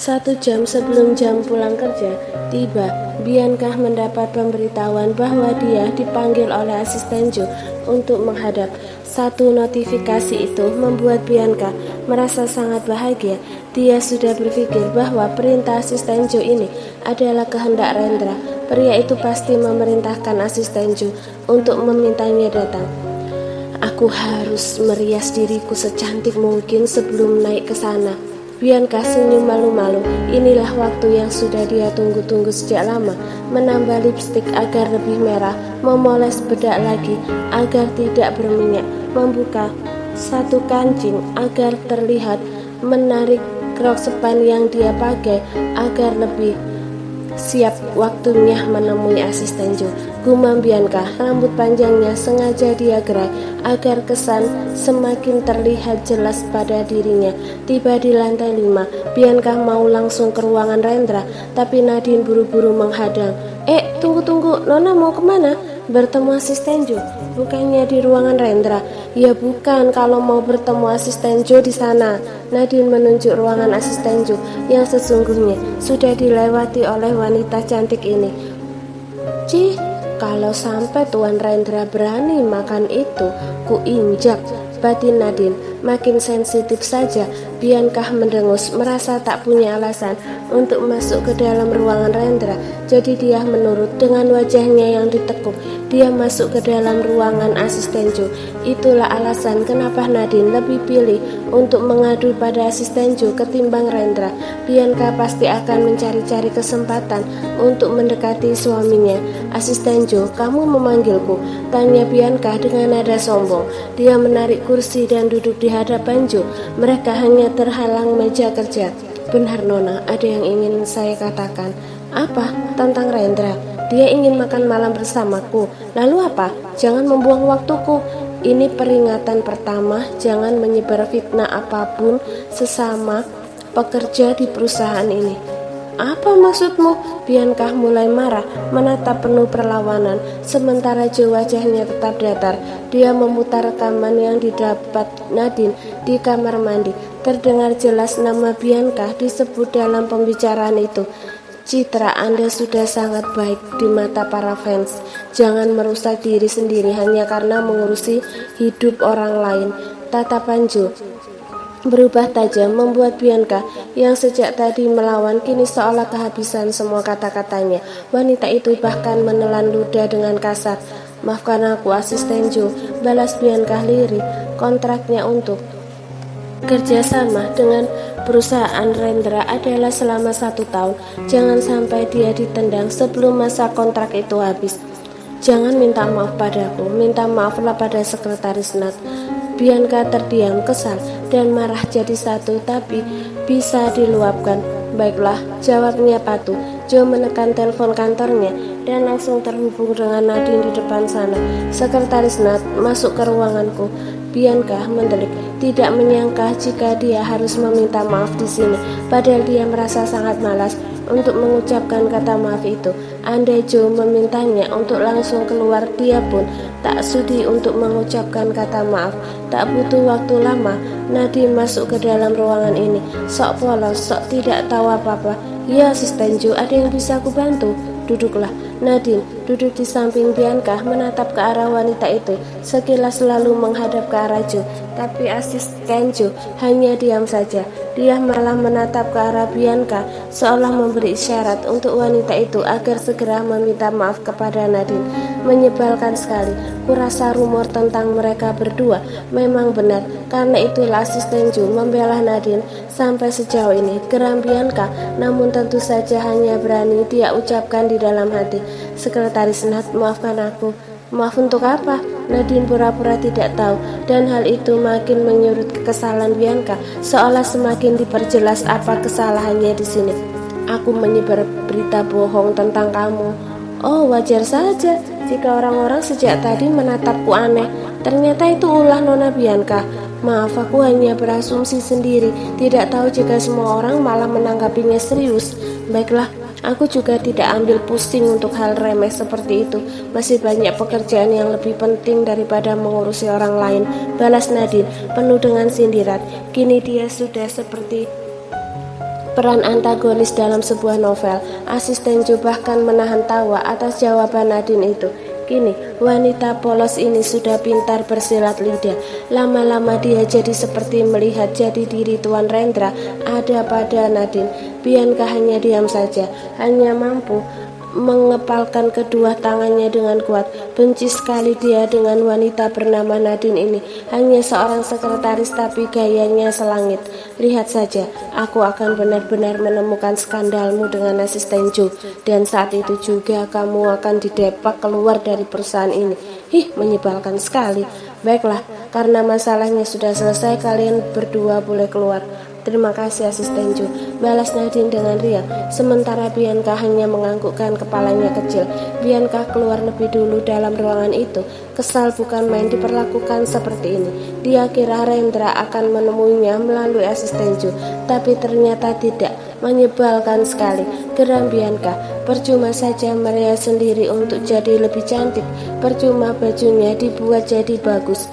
1 jam sebelum jam pulang kerja tiba, Bianca mendapat pemberitahuan bahwa dia dipanggil oleh asisten Joe untuk menghadap. Satu notifikasi itu membuat Bianca merasa sangat bahagia. Dia sudah berpikir bahwa perintah asisten Joe ini adalah kehendak Rendra. Pria itu pasti memerintahkan asisten Joe untuk memintanya datang. Aku harus merias diriku secantik mungkin sebelum naik ke sana. Bianca senyum malu-malu. Inilah waktu yang sudah dia tunggu-tunggu sejak lama. Menambah lipstik agar lebih merah, memoles bedak lagi agar tidak berminyak, membuka satu kancing agar terlihat menarik krok sepan yang dia pakai agar lebih siap waktunya menemui asisten Joe. Gumam Bianca, rambut panjangnya sengaja dia gerai agar kesan semakin terlihat jelas pada dirinya. Tiba di lantai 5, Bianca mau langsung ke ruangan Rendra, tapi Nadine buru-buru menghadang. Tunggu, Nona mau kemana? Bertemu asisten Joe. Bukannya di ruangan Rendra? Ya bukan, kalau mau bertemu asisten Joe di sana. Nadine menunjuk ruangan asisten Joe yang sesungguhnya sudah dilewati oleh wanita cantik ini. Cih, kalau sampai Tuan Rendra berani makan itu, ku injak, batin Nadine. Makin sensitif saja. Bianca mendengus, merasa tak punya alasan untuk masuk ke dalam ruangan Rendra. Jadi dia menurut. Dengan wajahnya yang ditekuk, dia masuk ke dalam ruangan asisten Joe. Itulah alasan kenapa Nadine lebih pilih untuk mengadu pada asisten Joe ketimbang Rendra. Bianca pasti akan mencari-cari kesempatan untuk mendekati suaminya. Asisten Joe, kamu memanggilku? Tanya Bianca dengan nada sombong. Dia menarik kursi dan duduk di hadapan Joe. Mereka hanya terhalang meja kerja. Benar Nona, ada yang ingin saya katakan. Apa? Tentang Rendra. Dia ingin makan malam bersamaku. Lalu apa? Jangan membuang waktuku. Ini peringatan pertama, jangan menyebar fitnah apapun sesama pekerja di perusahaan ini. Apa maksudmu? Bianca mulai marah, menatap penuh perlawanan, sementara Joe wajahnya tetap datar. Dia memutar rekaman yang didapat Nadine di kamar mandi. Terdengar jelas nama Bianca disebut dalam pembicaraan itu. Citra Anda sudah sangat baik di mata para fans. Jangan merusak diri sendiri hanya karena mengurusi hidup orang lain. Tatapan Joe berubah tajam, membuat Bianca yang sejak tadi melawan kini seolah kehabisan semua kata-katanya. Wanita itu bahkan menelan ludah dengan kasar. Maafkan aku asisten Joe, balas Bianca lirih. Kontraknya untuk kerjasama dengan perusahaan Rendra adalah selama 1 tahun. Jangan sampai dia ditendang sebelum masa kontrak itu habis. Jangan minta maaf padaku, minta maaflah pada sekretaris Nat. Bianca terdiam, kesal dan marah jadi satu, tapi bisa diluapkan. Baiklah, jawabnya patuh. Joe menekan telepon kantornya dan langsung terhubung dengan Nadine di depan sana. Sekretaris Nat masuk ke ruanganku. Bianca mendelik, tidak menyangka jika dia harus meminta maaf di sini. Padahal dia merasa sangat malas untuk mengucapkan kata maaf itu. Andai Joe memintanya untuk langsung keluar, dia pun tak sudi untuk mengucapkan kata maaf. Tak butuh waktu lama, Nadine masuk ke dalam ruangan ini. Sok polos, sok tidak tahu apa-apa. Ya asisten Joe, ada yang bisa aku bantu? Duduklah. Nadine duduk di samping Bianca, menatap ke arah wanita itu. Sekilas lalu menghadap ke arah Joe, tapi asisten Joe hanya diam saja. Dia malah menatap ke arah Bianca, seolah memberi isyarat untuk wanita itu agar segera meminta maaf kepada Nadine. Menyebalkan sekali. Kurasa rumor tentang mereka berdua memang benar. Karena itulah asisten Joe membela Nadine sampai sejauh ini. Geram Bianca, namun tentu saja hanya berani dia ucapkan di dalam hati. Sekretaris Nat, maafkan aku. Maaf untuk apa? Nadine pura-pura tidak tahu, dan hal itu makin menyurut kekesalan Bianca, seolah semakin diperjelas apa kesalahannya di sini. Aku menyebar berita bohong tentang kamu. Oh, wajar saja jika orang-orang sejak tadi menatapku aneh. Ternyata itu ulah Nona Bianca. Maaf, aku hanya berasumsi sendiri, tidak tahu jika semua orang malah menanggapinya serius. Baiklah, aku juga tidak ambil pusing untuk hal remeh seperti itu. Masih banyak pekerjaan yang lebih penting daripada mengurusi orang lain, balas Nadine penuh dengan sindiran. Kini dia sudah seperti peran antagonis dalam sebuah novel. Asisten Jo bahkan menahan tawa atas jawaban Nadine itu. Kini, wanita polos ini sudah pintar bersilat lidah. Lama-lama dia jadi seperti melihat jadi diri Tuan Rendra ada pada Nadine. Bianca hanya diam saja, hanya mampu mengepalkan kedua tangannya dengan kuat. Benci sekali dia dengan wanita bernama Nadine ini. Hanya seorang sekretaris tapi gayanya selangit. Lihat saja, aku akan benar-benar menemukan skandalmu dengan asisten Jo. Dan saat itu juga kamu akan didepak keluar dari perusahaan ini. Menyebalkan sekali. Baiklah, karena masalahnya sudah selesai, kalian berdua boleh keluar. Terima kasih asisten Jo, balas Nadine dengan riang. Sementara Bianca hanya menganggukkan kepalanya kecil. Bianca keluar lebih dulu dalam ruangan itu. Kesal bukan main diperlakukan seperti ini. Dia kira Rendra akan menemuinya melalui asisten Jo, tapi ternyata tidak. Menyebalkan sekali, geram Bianca. Percuma saja merias sendiri untuk jadi lebih cantik. Percuma bajunya dibuat jadi bagus.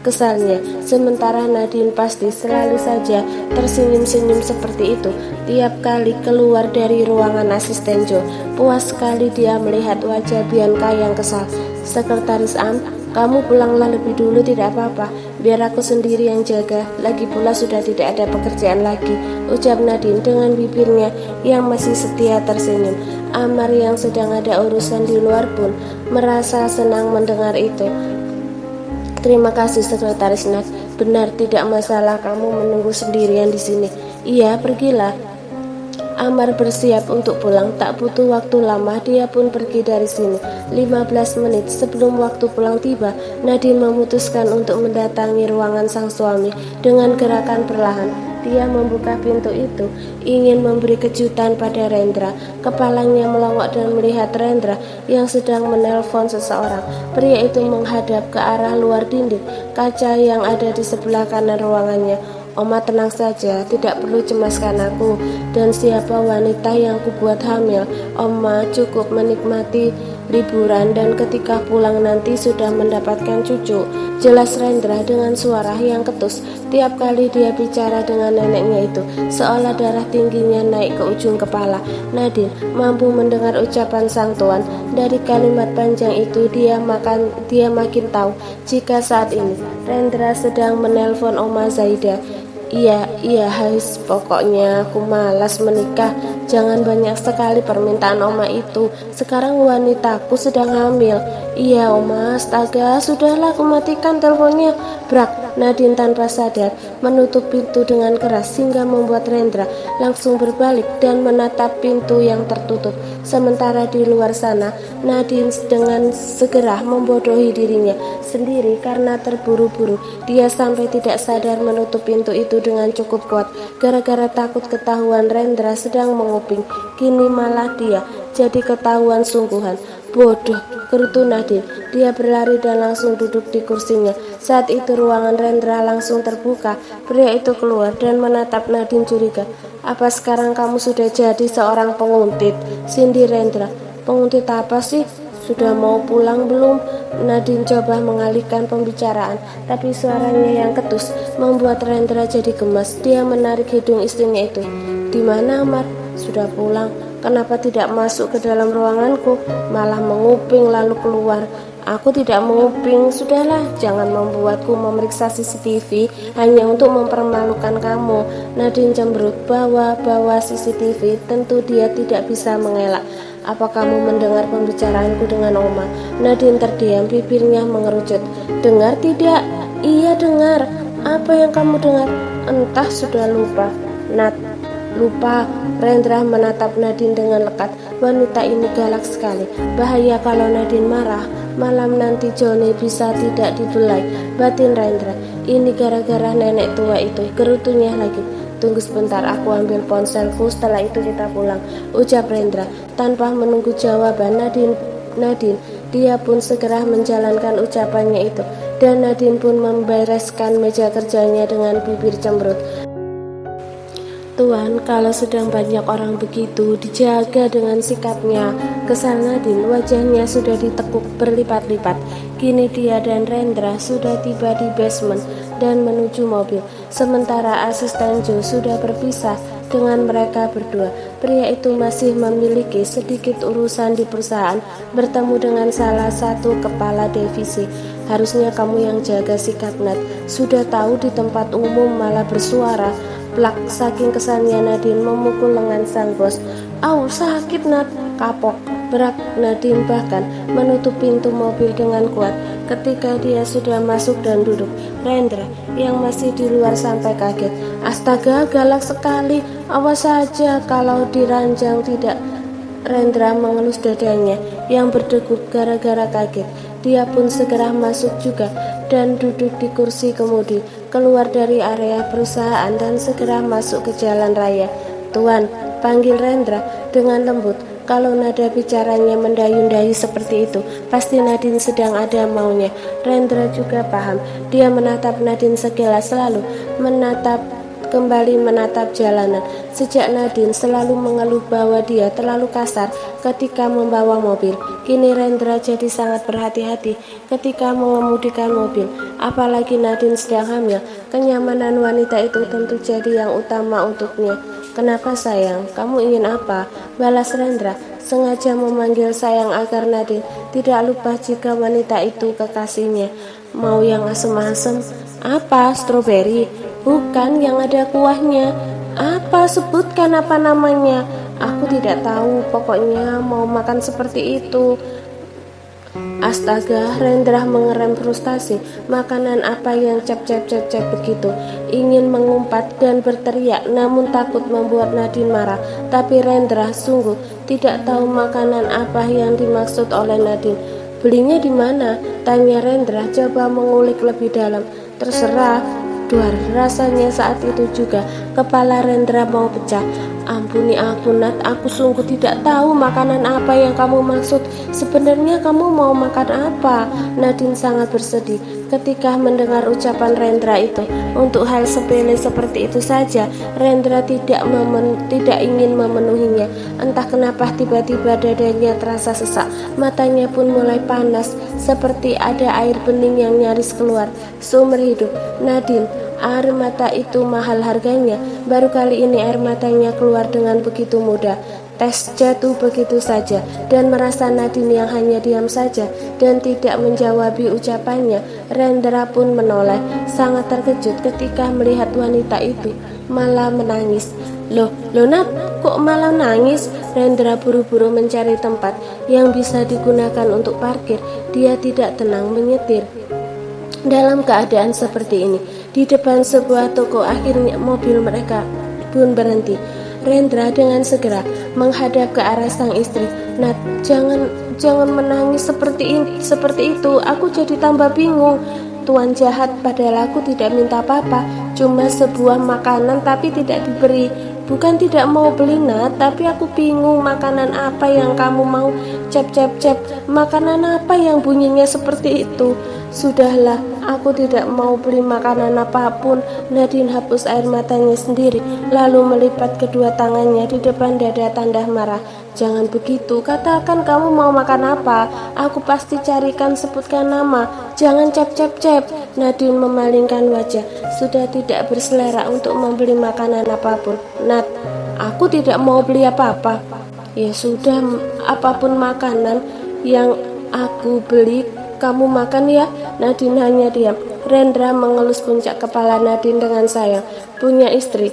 Kesalnya, sementara Nadine pasti selalu saja tersenyum-senyum seperti itu tiap kali keluar dari ruangan asisten Jo. Puas sekali dia melihat wajah Bianca yang kesal. Sekretaris Am, kamu pulanglah lebih dulu, tidak apa-apa, biar aku sendiri yang jaga. Lagi pula sudah tidak ada pekerjaan lagi, ucap Nadine dengan bibirnya yang masih setia tersenyum. Amar yang sedang ada urusan di luar pun merasa senang mendengar itu. Terima kasih Sekretaris Nat. Benar, tidak masalah kamu menunggu sendirian di sini. Iya, pergilah. Amar bersiap untuk pulang. Tak butuh waktu lama, dia pun pergi dari sini. 15 menit sebelum waktu pulang tiba, Nadine memutuskan untuk mendatangi ruangan sang suami. Dengan gerakan perlahan, dia membuka pintu itu, ingin memberi kejutan pada Rendra. Kepalanya melongok dan melihat Rendra yang sedang menelpon seseorang. Pria itu menghadap ke arah luar dinding kaca yang ada di sebelah kanan ruangannya. Oma, tenang saja, tidak perlu cemaskan aku dan siapa wanita yang kubuat hamil. Oma cukup menikmati liburan dan ketika pulang nanti sudah mendapatkan cucu, jelas Rendra dengan suara yang ketus. Tiap kali dia bicara dengan neneknya itu, seolah darah tingginya naik ke ujung kepala. Nadine mampu mendengar ucapan sang tuan. Dari kalimat panjang itu dia makin tahu jika saat ini Rendra sedang menelpon Oma Zaida. Iya, pokoknya aku malas menikah. Jangan banyak sekali permintaan Oma itu. Sekarang wanitaku sedang hamil. Iya, Oma, astaga, sudahlah, aku matikan teleponnya. Brak, Nadine tanpa sadar menutup pintu dengan keras sehingga membuat Rendra langsung berbalik dan menatap pintu yang tertutup. Sementara di luar sana, Nadine dengan segera membodohi dirinya sendiri karena terburu-buru. Dia sampai tidak sadar menutup pintu itu dengan cukup kuat gara-gara takut ketahuan Rendra sedang menguping. Kini malah dia jadi ketahuan sungguhan. Bodoh, gerutu Nadine. Dia berlari dan langsung duduk di kursinya. Saat itu ruangan Rendra langsung terbuka. Pria itu keluar dan menatap Nadine curiga. Apa sekarang kamu sudah jadi seorang penguntit? Sindir Rendra. Penguntit apa sih? Sudah mau pulang belum? Nadine coba mengalihkan pembicaraan, tapi suaranya yang ketus membuat Rendra jadi gemas. Dia menarik hidung istrinya itu. Di mana Amar? Sudah pulang. Kenapa tidak masuk ke dalam ruanganku, malah menguping lalu keluar? Aku tidak menguping. Sudahlah, jangan membuatku memeriksa CCTV hanya untuk mempermalukan kamu. Nadine cemberut. Bawa CCTV, tentu dia tidak bisa mengelak. Apa kamu mendengar pembicaraanku dengan Oma? Nadine terdiam, bibirnya mengerucut. Dengar tidak? Iya, dengar. Apa yang kamu dengar? Entah, sudah lupa. Lupa. Rendra menatap Nadine dengan lekat. Wanita ini galak sekali. Bahaya kalau Nadine marah. Malam nanti Johnny bisa tidak dibelai. Batin Rendra. Ini gara-gara nenek tua itu. Gerutunya lagi. Tunggu sebentar, aku ambil ponselku, setelah itu kita pulang, ucap Rendra. Tanpa menunggu jawaban Nadine, dia pun segera menjalankan ucapannya itu. Dan Nadine pun membereskan meja kerjanya dengan bibir cemberut. Tuan, kalau sedang banyak orang begitu, dijaga dengan sikapnya. Kesal Nadine, wajahnya sudah ditekuk berlipat-lipat. Kini dia dan Rendra sudah tiba di basement dan menuju mobil. Sementara asisten Jo sudah berpisah dengan mereka berdua. Pria itu masih memiliki sedikit urusan di perusahaan, bertemu dengan salah satu kepala divisi. Harusnya kamu yang jaga sikap, Nat. Sudah tahu di tempat umum malah bersuara. Plak, saking kesannya Nadine memukul lengan sang bos. Au, sakit, Nat. Kapok. Berak. Nadine bahkan menutup pintu mobil dengan kuat. Ketika dia sudah masuk dan duduk, Rendra yang masih di luar sampai kaget. Astaga, galak sekali. Awas saja kalau diranjang tidak. Rendra mengelus dadanya yang berdegup gara-gara kaget. Dia pun segera masuk juga dan duduk di kursi kemudi, keluar dari area perusahaan dan segera masuk ke jalan raya. Tuan, panggil Rendra dengan lembut. Kalau nada bicaranya mendayu-dayu seperti itu, pasti Nadine sedang ada maunya. Rendra juga paham. Dia menatap Nadine sekilas, lalu kembali menatap jalanan. Sejak Nadine selalu mengeluh bahwa dia terlalu kasar ketika membawa mobil, kini Rendra jadi sangat berhati-hati ketika mengemudikan mobil. Apalagi Nadine sedang hamil, kenyamanan wanita itu tentu jadi yang utama untuknya. Kenapa sayang? Kamu ingin apa? Balas Rendra, sengaja memanggil sayang agar Nadine tidak lupa jika wanita itu kekasihnya. Mau yang asem-asem? Apa? Stroberi? Bukan, yang ada kuahnya. Apa? Sebutkan apa namanya. Aku tidak tahu, pokoknya mau makan seperti itu. Astaga, Rendra mengerem frustasi. Makanan apa yang cep-cep-cep-cep begitu? Ingin mengumpat dan berteriak, namun takut membuat Nadine marah. Tapi Rendra sungguh tidak tahu makanan apa yang dimaksud oleh Nadine. Belinya di mana? Tanya Rendra, coba mengulik lebih dalam. Terserah. Duar, rasanya saat itu juga kepala Rendra mau pecah. Ampuni aku, Nat, aku sungguh tidak tahu makanan apa yang kamu maksud. Sebenarnya kamu mau makan apa? Nadine sangat bersedih ketika mendengar ucapan Rendra itu. Untuk hal sepele seperti itu saja, Rendra tidak ingin memenuhinya. Entah kenapa tiba-tiba dadanya terasa sesak. Matanya pun mulai panas, seperti ada air bening yang nyaris keluar. Seumur hidup, Nadine, air mata itu mahal harganya. Baru kali ini air matanya keluar dengan begitu mudah. Tes jatuh begitu saja dan merasa Nadine yang hanya diam saja dan tidak menjawabi ucapannya. Rendra pun menoleh, sangat terkejut ketika melihat wanita itu malah menangis. Loh Nat, kok malah nangis? Rendra buru-buru mencari tempat yang bisa digunakan untuk parkir. Dia tidak tenang menyetir dalam keadaan seperti ini. Di depan sebuah toko, akhirnya mobil mereka pun berhenti. Rendra dengan segera menghadap ke arah sang istri. Nat, jangan menangis seperti itu. Aku jadi tambah bingung. Tuan jahat, padahal aku tidak minta apa-apa, cuma sebuah makanan tapi tidak diberi. Bukan tidak mau beli, Nat, tapi aku bingung makanan apa yang kamu mau. Cep, makanan apa yang bunyinya seperti itu? Sudahlah, aku tidak mau beli makanan apapun. Nadine hapus air matanya sendiri, lalu melipat kedua tangannya di depan dada tanda marah. Jangan begitu, katakan kamu mau makan apa. Aku pasti carikan, sebutkan nama. Jangan cep. Nadine memalingkan wajah, sudah tidak berselera untuk membeli makanan apapun. Nat, aku tidak mau beli apa-apa. Ya sudah, apapun makanan yang aku beli, kamu makan ya. Nadine hanya diam. Rendra mengelus puncak kepala Nadine dengan sayang. Punya istri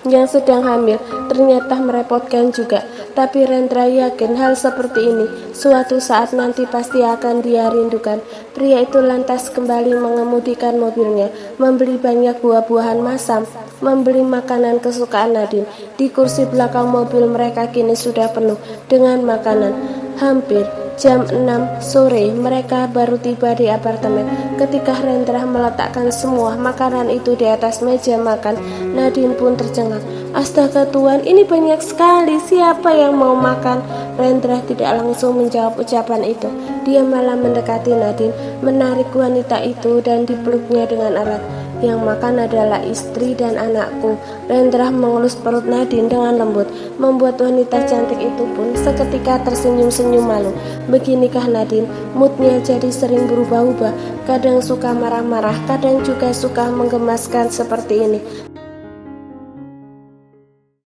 yang sedang hamil ternyata merepotkan juga. Tapi Rendra yakin hal seperti ini suatu saat nanti pasti akan dia rindukan. Pria itu lantas kembali mengemudikan mobilnya, membeli banyak buah-buahan masam, membeli makanan kesukaan Nadine. Di kursi belakang mobil mereka kini sudah penuh dengan makanan. Hampir jam 6 sore mereka baru tiba di apartemen. Ketika Rendra meletakkan semua makanan itu di atas meja makan, Nadine pun tercengang. Astaga Tuan, ini banyak sekali, siapa yang mau makan? Rendra tidak langsung menjawab ucapan itu. Dia malah mendekati Nadine, menarik wanita itu dan dipeluknya dengan erat. Yang makan adalah istri dan anakku. Rendra mengelus perut Nadine dengan lembut, membuat wanita cantik itu pun seketika tersenyum-senyum malu. Beginikah Nadine, moodnya jadi sering berubah-ubah. Kadang suka marah-marah, kadang juga suka menggemaskan seperti ini.